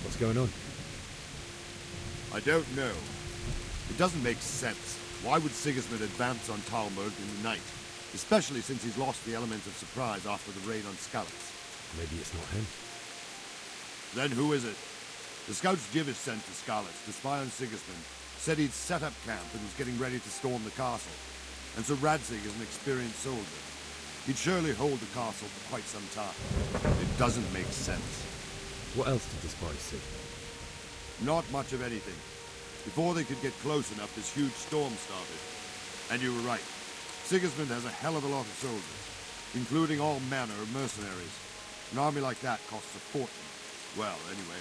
What's going on? I don't know. It doesn't make sense. Why would Sigismund advance on Talmberg in the night? Especially since he's lost the element of surprise after the raid on Skalitz. Maybe it's not him. Then who is it? The scouts Divish sent to Skalitz to spy on Sigismund said he'd set up camp and was getting ready to storm the castle. And so Radzig is an experienced soldier. He'd surely hold the castle for quite some time. It doesn't make sense. What else did the spies see? Not much of anything. Before they could get close enough, this huge storm started. And you were right. Sigismund has a hell of a lot of soldiers, including all manner of mercenaries. An army like that costs a fortune. Well, anyway,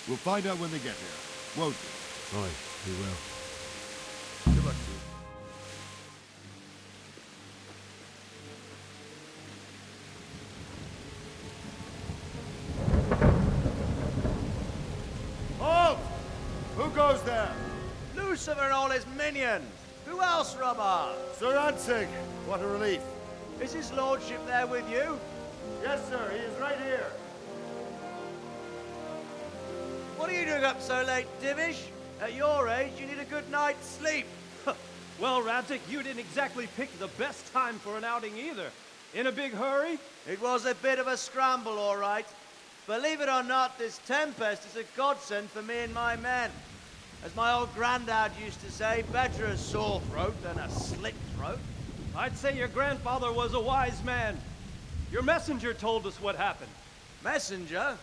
we'll find out when they get here, won't we? Aye, we will. Good luck to you. Halt! Who goes there? Lucifer and all his minions. Who else, Robert? Sir Radzig, what a relief. Is his lordship there with you? Yes, sir, he is right here. What are you doing up so late, Divish? At your age, you need a good night's sleep. Well, Radzig, you didn't exactly pick the best time for an outing either. In a big hurry? It was a bit of a scramble, all right. Believe it or not, this tempest is a godsend for me and my men. As my old granddad used to say, better a sore throat than a slit throat. I'd say your grandfather was a wise man. Your messenger told us what happened. Messenger?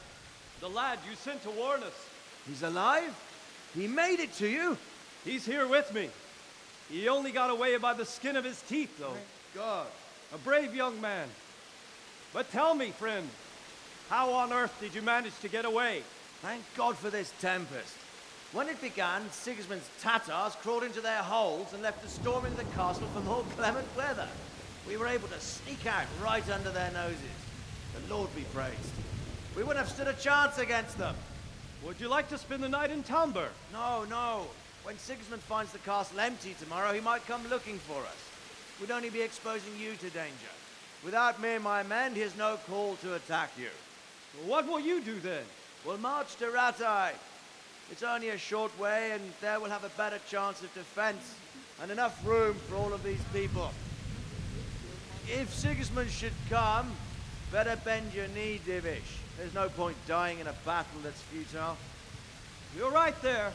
The lad you sent to warn us. He's alive? He made it to you? He's here with me. He only got away by the skin of his teeth, though. Thank God. A brave young man. But tell me, friend, how on earth did you manage to get away? Thank God for this tempest. When it began, Sigismund's Tatars crawled into their holes and left us storming the castle for more clement weather. We were able to sneak out right under their noses. The Lord be praised. We wouldn't have stood a chance against them. Would you like to spend the night in Talmberg? No, no. When Sigismund finds the castle empty tomorrow, he might come looking for us. We'd only be exposing you to danger. Without me and my men, he has no call to attack you. What will you do then? We'll march to Ratai. It's only a short way, and there we'll have a better chance of defense and enough room for all of these people. If Sigismund should come, better bend your knee, Divish. There's no point dying in a battle that's futile. You're right there.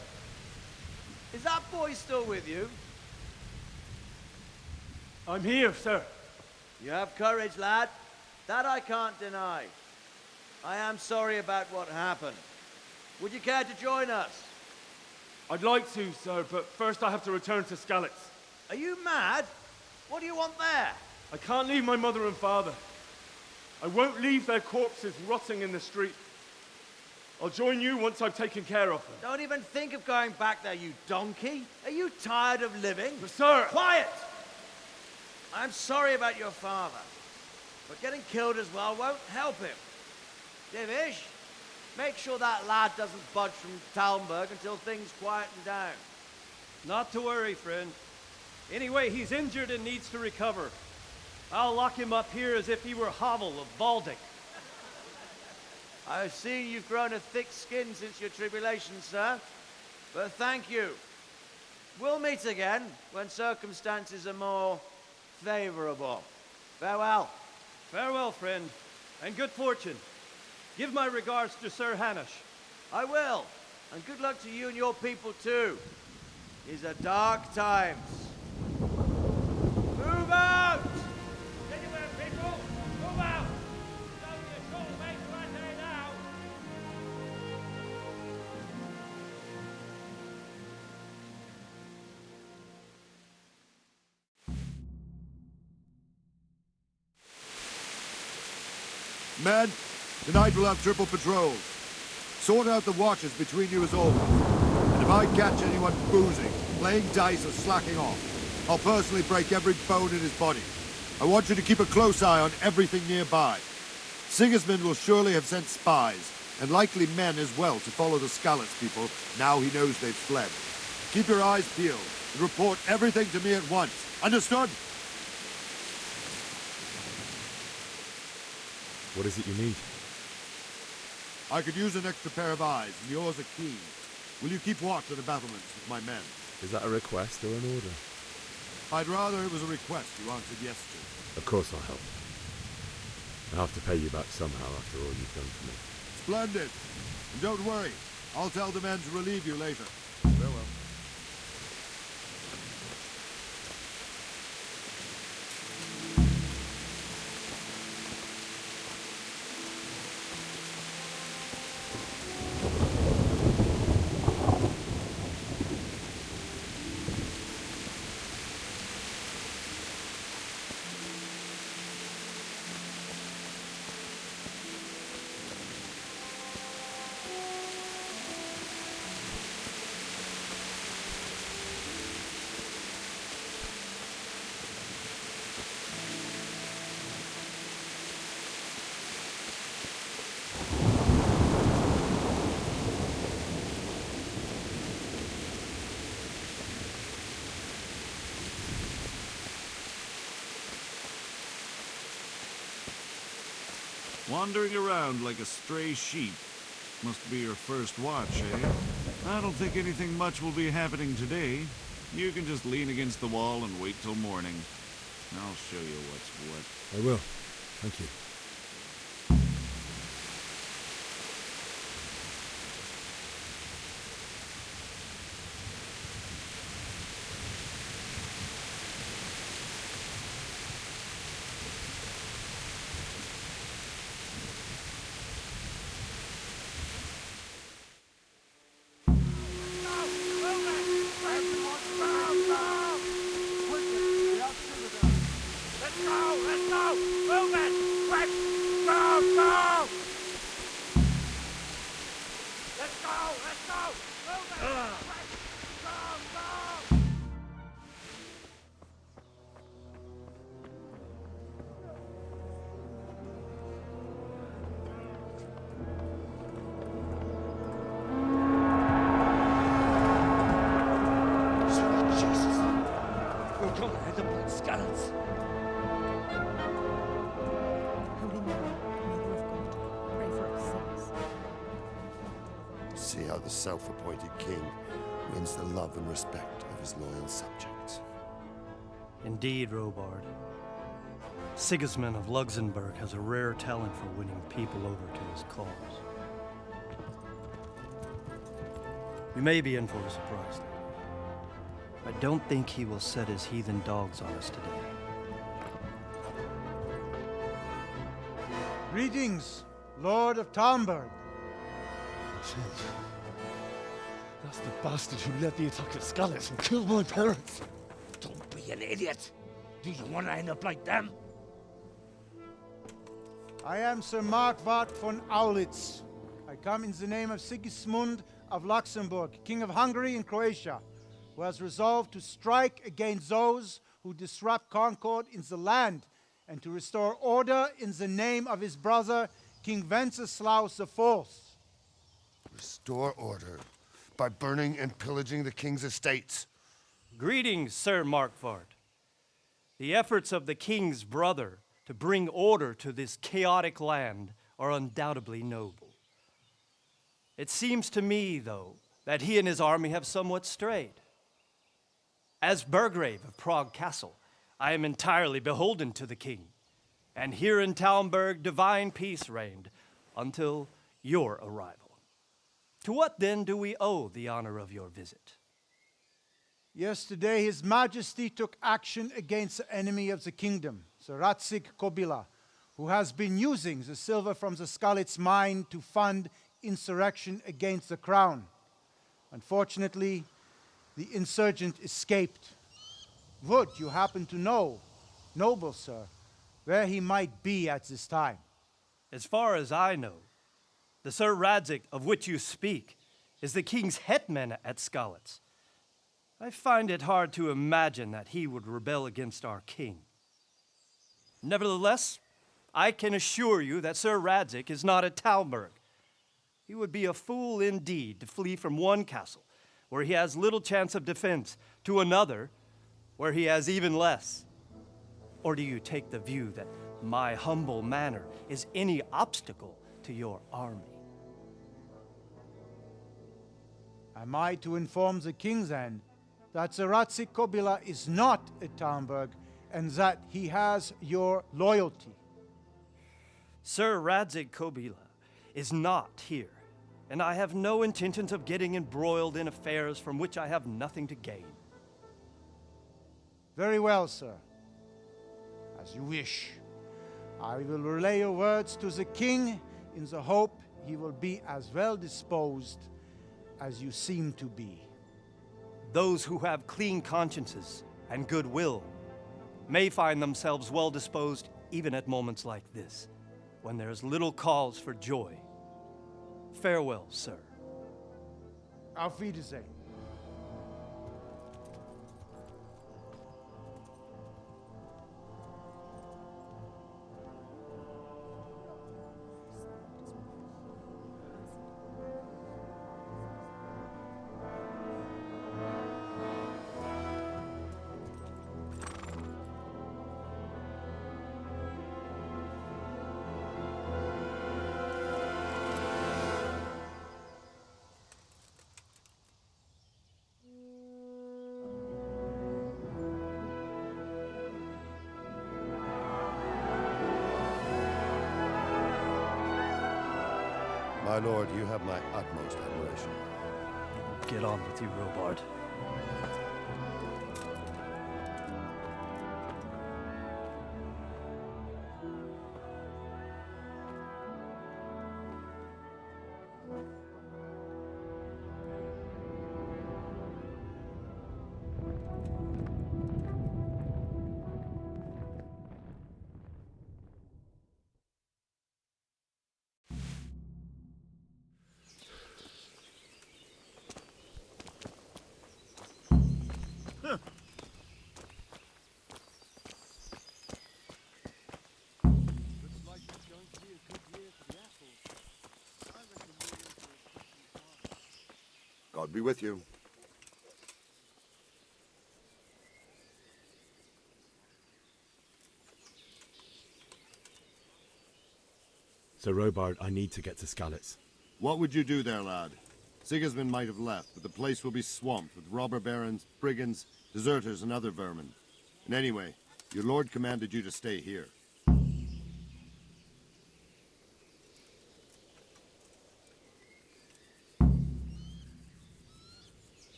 Is that boy still with you? I'm here, sir. You have courage, lad. That I can't deny. I am sorry about what happened. Would you care to join us? I'd like to, sir, but first I have to return to Skalitz. Are you mad? What do you want there? I can't leave my mother and father. I won't leave their corpses rotting in the street. I'll join you once I've taken care of them. Don't even think of going back there, you donkey. Are you tired of living? But sir! Quiet! I'm sorry about your father, but getting killed as well won't help him. Divish, make sure that lad doesn't budge from Talmberg until things quieten down. Not to worry, friend. Anyway, he's injured and needs to recover. I'll lock him up here as if he were Havel of Baldic. I've seen you've grown a thick skin since your tribulation, sir. But thank you. We'll meet again when circumstances are more favorable. Farewell. Farewell, friend, and good fortune. Give my regards to Sir Hanush. I will. And good luck to you and your people, too. These are dark times. Move out! Anywhere, people! Move out! It's only a short way to Ratai now! Men, tonight we'll have triple patrols. Sort out the watches between you as always. And if I catch anyone boozing, playing dice or slacking off, I'll personally break every bone in his body. I want you to keep a close eye on everything nearby. Sigismund will surely have sent spies, and likely men as well, to follow the Skalitz people now he knows they've fled. Keep your eyes peeled, and report everything to me at once. Understood? What is it you need? I could use an extra pair of eyes, and yours are keen. Will you keep watch of the battlements with my men? Is that a request or an order? I'd rather it was a request you answered yes to. Of course I'll help. I'll have to pay you back somehow after all you've done for me. Splendid. And don't worry, I'll tell the men to relieve you later. Farewell. Wandering around like a stray sheep. Must be your first watch, eh? I don't think anything much will be happening today. You can just lean against the wall and wait till morning. I'll show you what's what. I will. Thank you. Skalitz. Holy Mary, Mother of God, pray for us sinners. See how the self-appointed king wins the love and respect of his loyal subjects. Indeed, Robard. Sigismund of Luxembourg has a rare talent for winning people over to his cause. We may be in for a surprise, though. I don't think he will set his heathen dogs on us today. Greetings, Lord of Talmberg. Shit. That's the bastard who led the attack at Skalitz and killed my parents. Don't be an idiot. Do you want to end up like them? I am Sir Markwart von Aulitz. I come in the name of Sigismund of Luxembourg, King of Hungary and Croatia, who has resolved to strike against those who disrupt concord in the land and to restore order in the name of his brother, King Wenceslaus IV. Restore order by burning and pillaging the king's estates. Greetings, Sir Markwart. The efforts of the king's brother to bring order to this chaotic land are undoubtedly noble. It seems to me, though, that he and his army have somewhat strayed. As Burgrave of Prague Castle, I am entirely beholden to the king, and here in Talmberg divine peace reigned until your arrival. To what then do we owe the honor of your visit? Yesterday, His Majesty took action against the enemy of the kingdom, the Ratsig Kobila, who has been using the silver from the Skalitz mine to fund insurrection against the crown. Unfortunately, the insurgent escaped. Would you happen to know, noble sir, where he might be at this time? As far as I know, the Sir Radzik of which you speak is the king's hetman at Skalitz. I find it hard to imagine that he would rebel against our king. Nevertheless, I can assure you that Sir Radzik is not at Talmberg. He would be a fool indeed to flee from one castle, where he has little chance of defense, to another, where he has even less. Or do you take the view that my humble manner is any obstacle to your army? Am I to inform the king then that the Ratzik Kobila is not at Talmberg and that he has your loyalty? Sir Radzig Kobila is not here, and I have no intentions of getting embroiled in affairs from which I have nothing to gain. Very well, sir. As you wish. I will relay your words to the king in the hope he will be as well disposed as you seem to be. Those who have clean consciences and goodwill may find themselves well disposed even at moments like this, when there is little cause for joy. Farewell, sir. Auf Wiedersehen. My lord, you have my utmost admiration. Get on with you, Robard. God be with you. Sir Robard, I need to get to Skalitz. What would you do there, lad? Sigismund might have left, but the place will be swamped with robber barons, brigands, deserters, and other vermin. And anyway, your lord commanded you to stay here.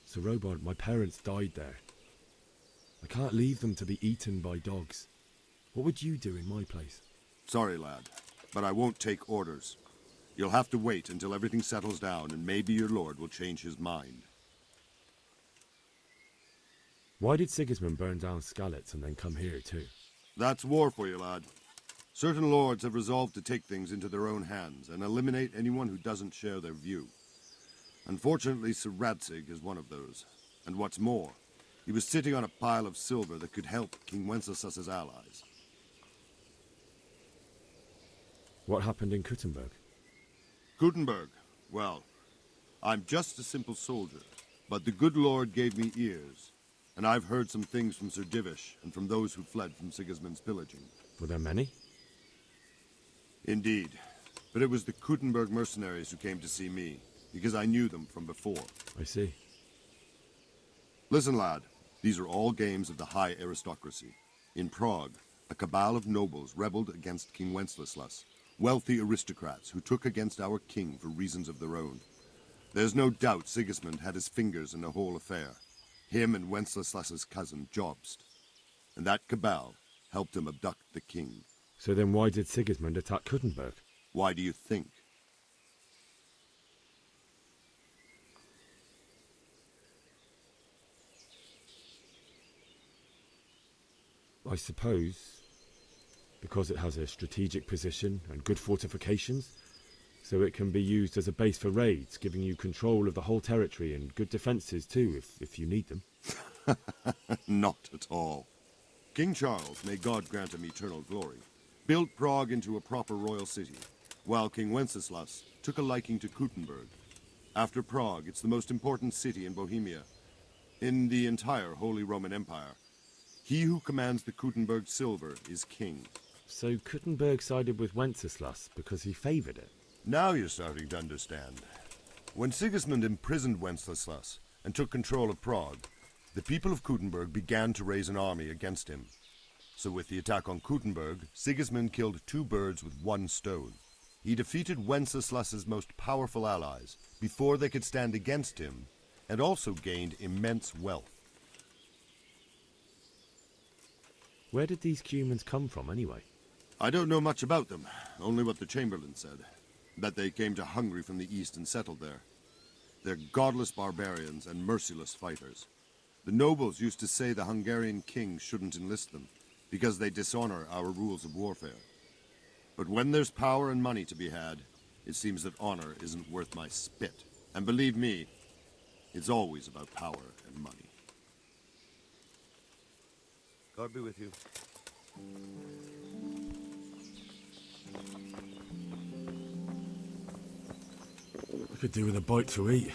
Sir Robard, my parents died there. I can't leave them to be eaten by dogs. What would you do in my place? Sorry, lad, but I won't take orders. You'll have to wait until everything settles down, and maybe your lord will change his mind. Why did Sigismund burn down Skalitz and then come here too? That's war for you, lad. Certain lords have resolved to take things into their own hands and eliminate anyone who doesn't share their view. Unfortunately, Sir Radzig is one of those. And what's more, he was sitting on a pile of silver that could help King Wenceslas's allies. What happened in Kuttenberg? Gutenberg, well, I'm just a simple soldier, but the good Lord gave me ears, and I've heard some things from Sir Divish and from those who fled from Sigismund's pillaging. Were there many? Indeed, but it was the Kuttenberg mercenaries who came to see me, because I knew them from before. I see. Listen, lad, these are all games of the high aristocracy. In Prague, a cabal of nobles rebelled against King Wenceslas, wealthy aristocrats who took against our king for reasons of their own. There's no doubt Sigismund had his fingers in the whole affair. Him and Wenceslas's cousin, Jobst. And that cabal helped him abduct the king. So then why did Sigismund attack Kuttenberg? Why do you think? I suppose because it has a strategic position and good fortifications, so it can be used as a base for raids, giving you control of the whole territory and good defences too, if you need them. Not at all. King Charles, may God grant him eternal glory, built Prague into a proper royal city, while King Wenceslas took a liking to Kuttenberg. After Prague, it's the most important city in Bohemia, in the entire Holy Roman Empire. He who commands the Kuttenberg silver is king, So Kuttenberg sided with Wenceslas because he favoured it? Now you're starting to understand. When Sigismund imprisoned Wenceslas and took control of Prague, the people of Kuttenberg began to raise an army against him. So with the attack on Kuttenberg, Sigismund killed 2 birds with 1 stone. He defeated Wenceslas's most powerful allies before they could stand against him, and also gained immense wealth. Where did these humans come from anyway? I don't know much about them, only what the Chamberlain said. That they came to Hungary from the east and settled there. They're godless barbarians and merciless fighters. The nobles used to say the Hungarian king shouldn't enlist them, because they dishonor our rules of warfare. But when there's power and money to be had, it seems that honor isn't worth my spit. And believe me, it's always about power and money. God be with you. I could do with a bite to eat.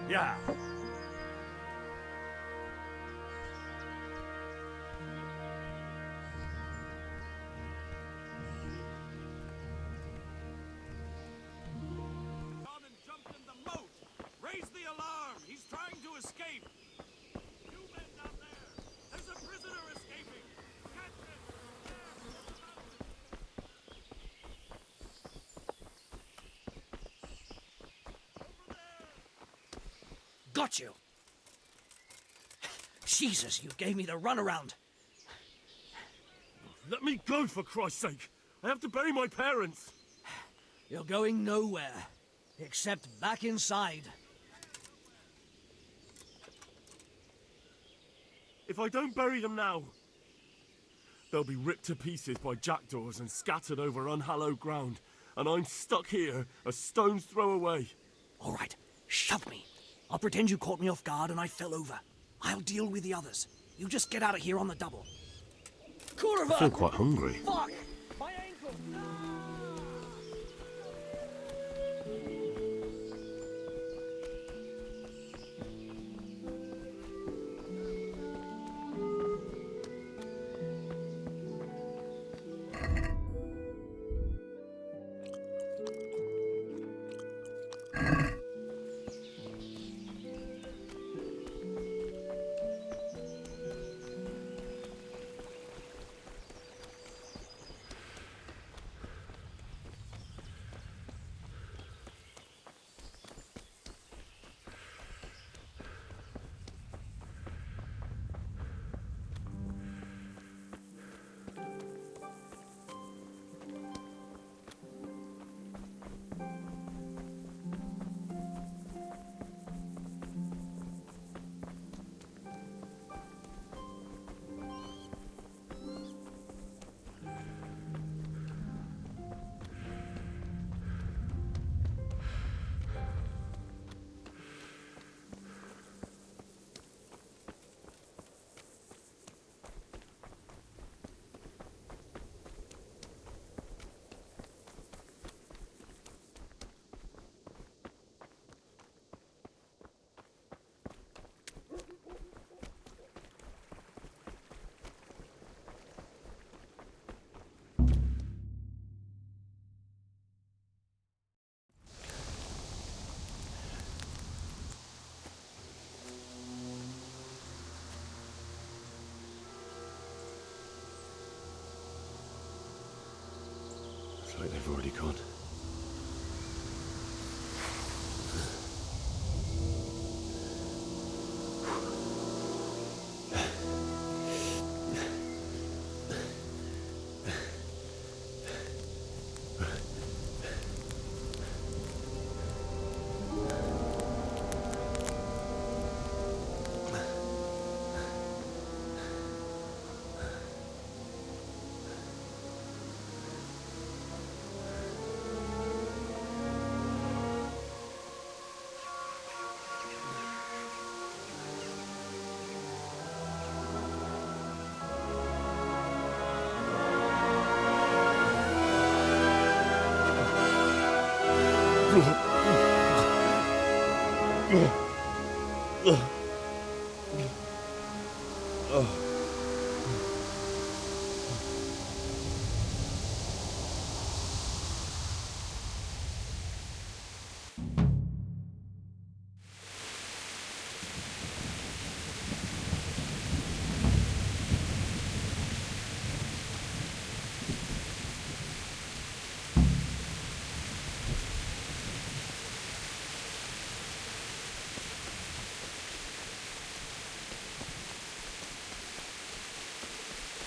Yeah. Gone and jumped in the moat. Raise the alarm. He's trying to escape. You men down there. There's a prisoner escaping. Catch him. Got you! Jesus, you gave me the runaround. Let me go, for Christ's sake. I have to bury my parents. You're going nowhere, except back inside. If I don't bury them now, they'll be ripped to pieces by jackdaws and scattered over unhallowed ground, and I'm stuck here, a stone's throw away. All right, shove me. I'll pretend you caught me off guard and I fell over. I'll deal with the others. You just get out of here on the double. I feel quite hungry. Fuck! My ankle! on.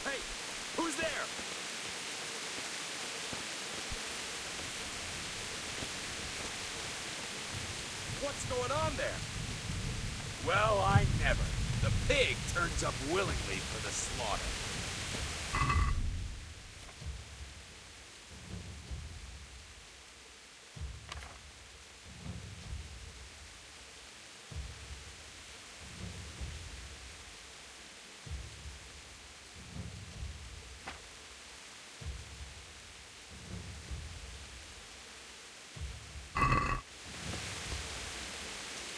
Hey, who's there? What's going on there? Well, I never. The pig turns up willingly for the slaughter.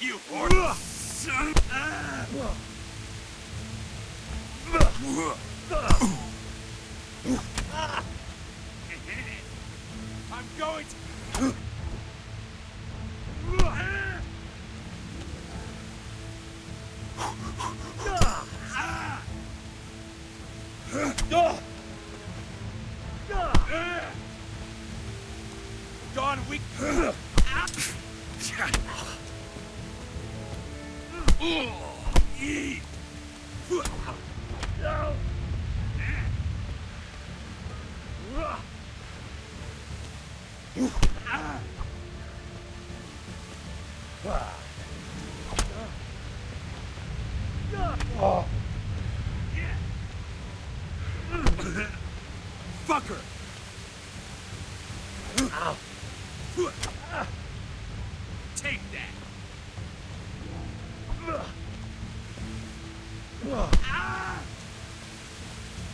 You horse son! I'm going to... Gone weak. Fucker! Take that!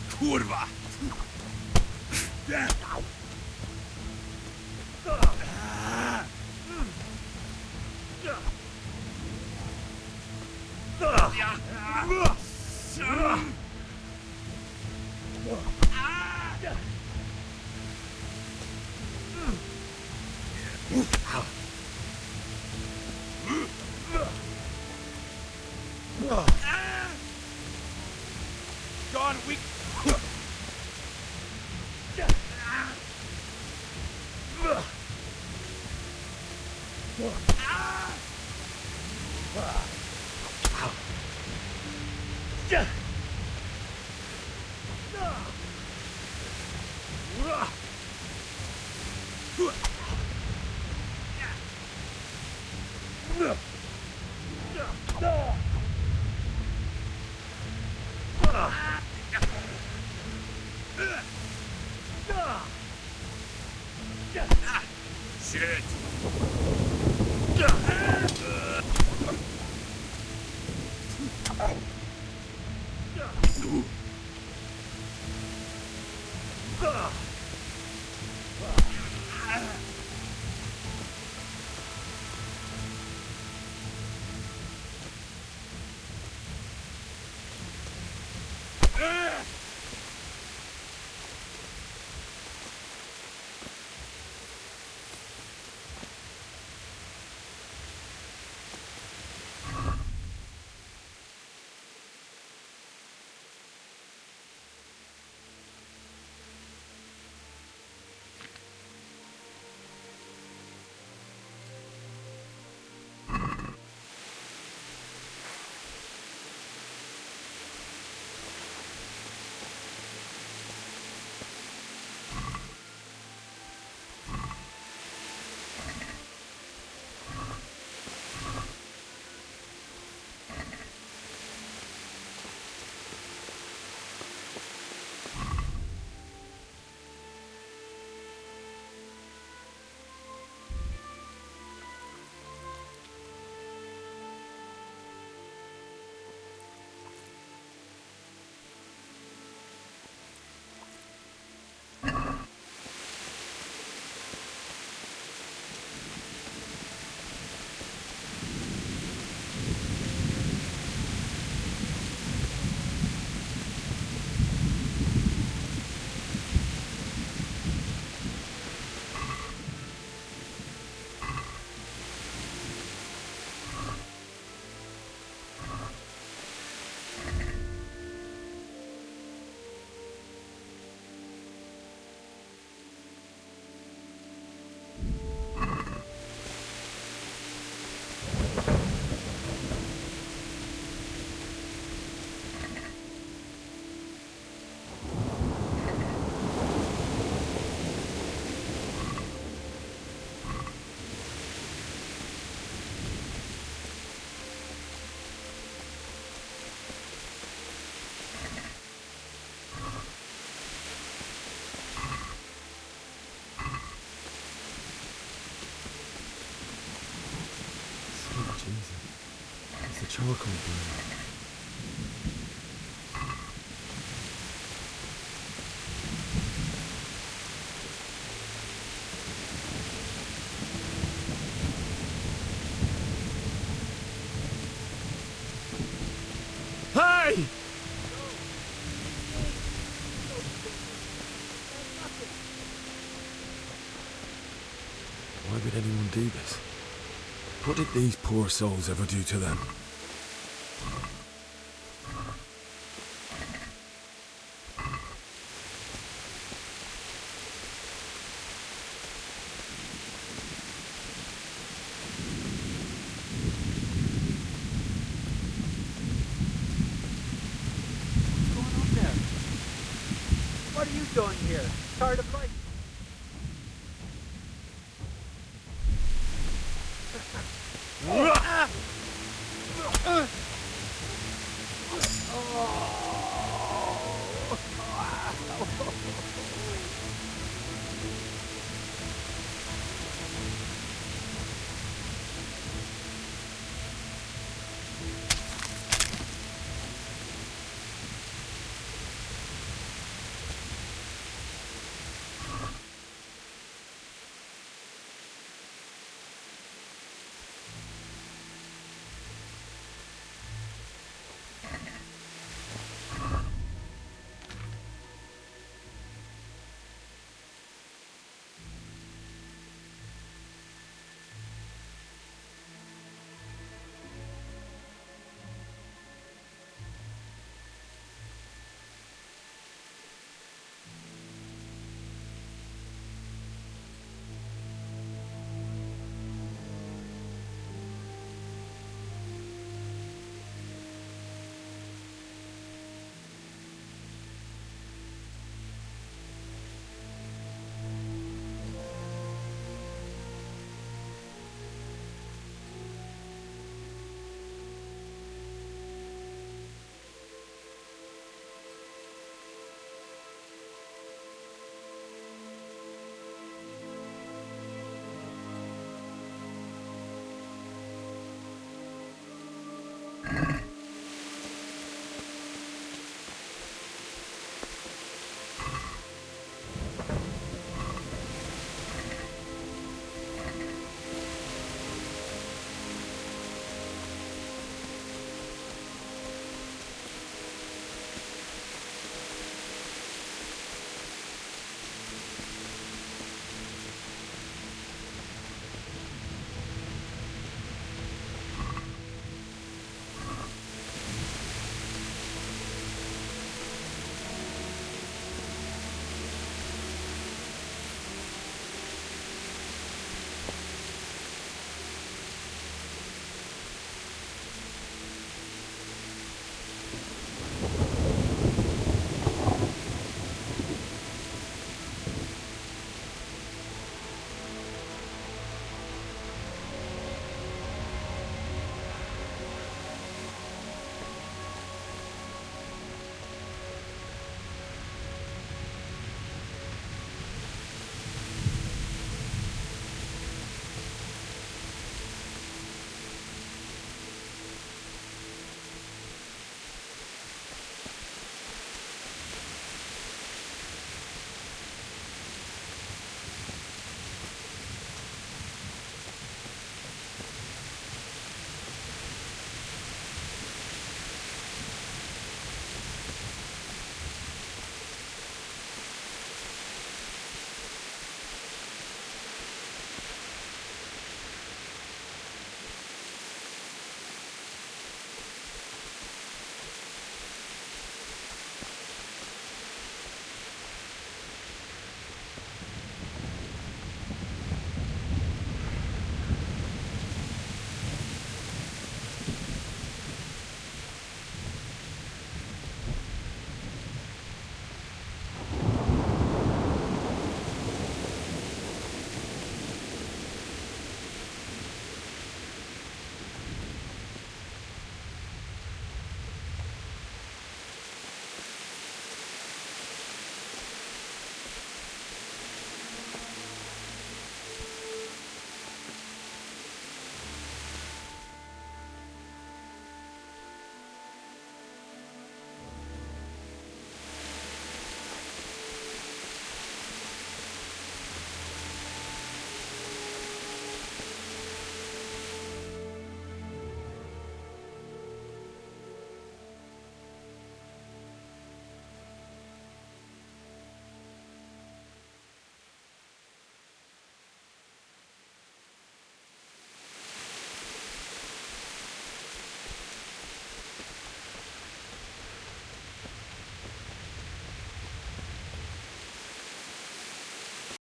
Kurwa! Gone weak. Shit. charcoal burning. Hey! Why would anyone do this? What did these poor souls ever do to them? What are you doing here? Tired of life?